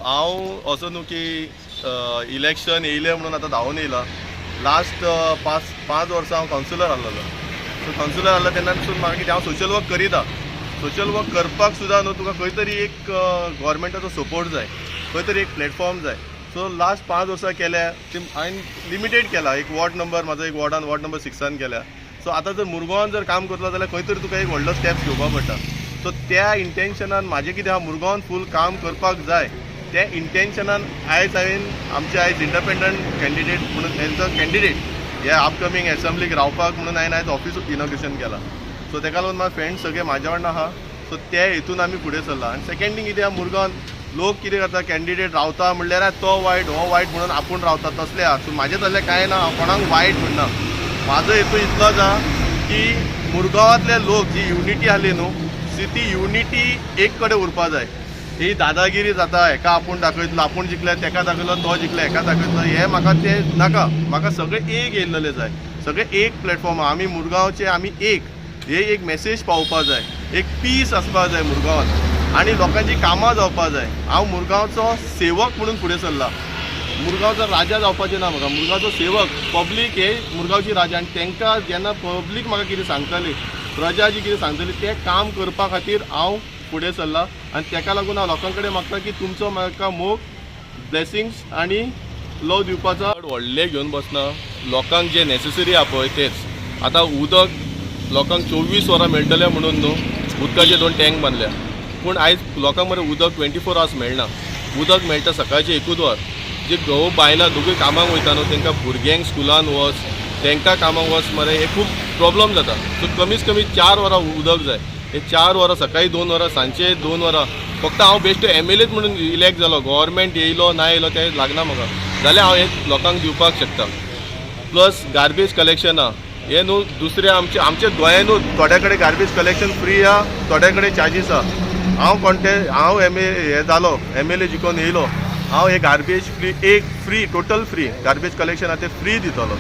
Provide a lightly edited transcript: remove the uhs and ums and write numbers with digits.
हांव असो न्हू की इलेक्शन येयलें म्हणून आतां धांवून येयला. लास्ट पांच वर्सां हांव कावन्सिलर आसलेलो. सो कावन्सिलर आसलो तेन्नासून म्हाका कितें हांव सोशल वर्क करीता. सोशल वर्क करपाक सुद्दां न्हू तुका खंय तरी एक गव्हर्मेंटाचो सपोर्ट जाय, खंय तरी एक प्लॅटफॉर्म जाय. सो लास्ट 5 वर्सां केल्या हांवें लिमिटेड केला. एक वॉर्ड नंबर म्हाजो एक वॉर्डान वॉर्ड नंबर 6 केल्या. सो आतां जर मुरगांवान जर काम करतलो जाल्यार खंय तरी तुका एक व्हडलो स्टेप्स घेवपाक पडटा. सो त्या इंटेन्शनान म्हाजें कितें आहा मुरगांवान फूल काम करपाक जाय त्या इंटेन्शनान आयज हांवें आमचे आयज इंडिपेंडंट कॅन्डिडेट म्हणून हेंचो कॅन्डिडेट ह्या अपकमींग एसेंब्लीक रावपाक म्हणून हांवें आयज ऑफिस इनॉग्रेशन केलां. सो तेका लागून म्हाजे फ्रेंड्स सगळे म्हाज्या वांगडा आहा. सो त्या हेतून आमी फुडें सरला. आनी सेकंड थिंग कितें आहा मुरगांवान लोक कितें करता कॅन्डिडेट रावता म्हणल्यार तो वायट हो वायट म्हणून आपूण रावता तसलें आहा. सो म्हाजें तसलें कांय ना, हांव कोणाक वायट म्हणना. म्हाजो हेतू इतलोच आहा की मुरगांवांतले लोक जी युनिटी आहली न्हू ती युनिटी एक कडेन उरपा जाय. ही दादागिरी जाता, हेका आपूण दाखयतलो, आपूण जिखले तेका दाखयतलो, तो जिखले हेका दाखयतलो, हे म्हाका तें नाका. म्हाका सगळे एक येयल्लेले जाय, सगळे एक प्लॅटफॉर्म. आमी मुरगांवचे आमी एक हे एक मेसेज पावोवपा जाय. एक पीस आसपा जाय मुरगांवांत आनी लोकांची कामां जावपा जाय. हांव मुरगांवचो सेवक म्हणून फुडें सरला. मुरगांवचो राजा जावपाचें ना म्हाका. मुरगांवचो सेवक पब्लीक हे मुरगांवची राजा. आनी तांकां जेन्ना पब्लीक म्हाका कितें सांगताली, प्रजा जी कितें सांगताली तें काम करपा खातीर हांव फुडें सरला. आनी ताका लागून हांव लोकां कडेन मागता की तुमचो म्हाका मोग ब्लेसिंग्स आनी लव दिवपाचो. व्हडले घेवन बसना. लोकांक जे नेसेसरी आहा पळय तेच. आतां उदक लोकांक 24 वरां मेळटलें म्हणून न्हू उदकाचे 2 टँक बांदल्या. पूण आयज लोकांक मरे उदक 24 आवर्स मेळना. उदक मेळटा सकाळचें 1 वर. जे घोव बायलां दोगूय कामाक वयता न्हू तांकां भुरग्यांक स्कुलान वच, तांकां कामाक वच मरे हे खूब प्रॉब्लम जाता. सो कमीत कमी 4 वरां उदक जाय. हे 4 वरां सकाळी 2 वरां सांजचे 2 वरां. फक्त हांव बेश्टो MLA म्हणून इलेक्ट जालो, गव्हर्मेंट येयलो ना येयलो तें लागना म्हाका, जाल्यार हांव हे लोकांक दिवपाक शकता. प्लस गार्बेज कलेक्शन आहा हे न्हू दुसरे आमचे गोंयान न्हू थोड्या कडेन गार्बेज कलेक्शन फ्री आहा, थोड्या कडेन चार्जीस आहा. हांव हे जालो MLA जिखून येयलो, हांव हे garbage free total free garbage collection आहा तें फ्री दितलो.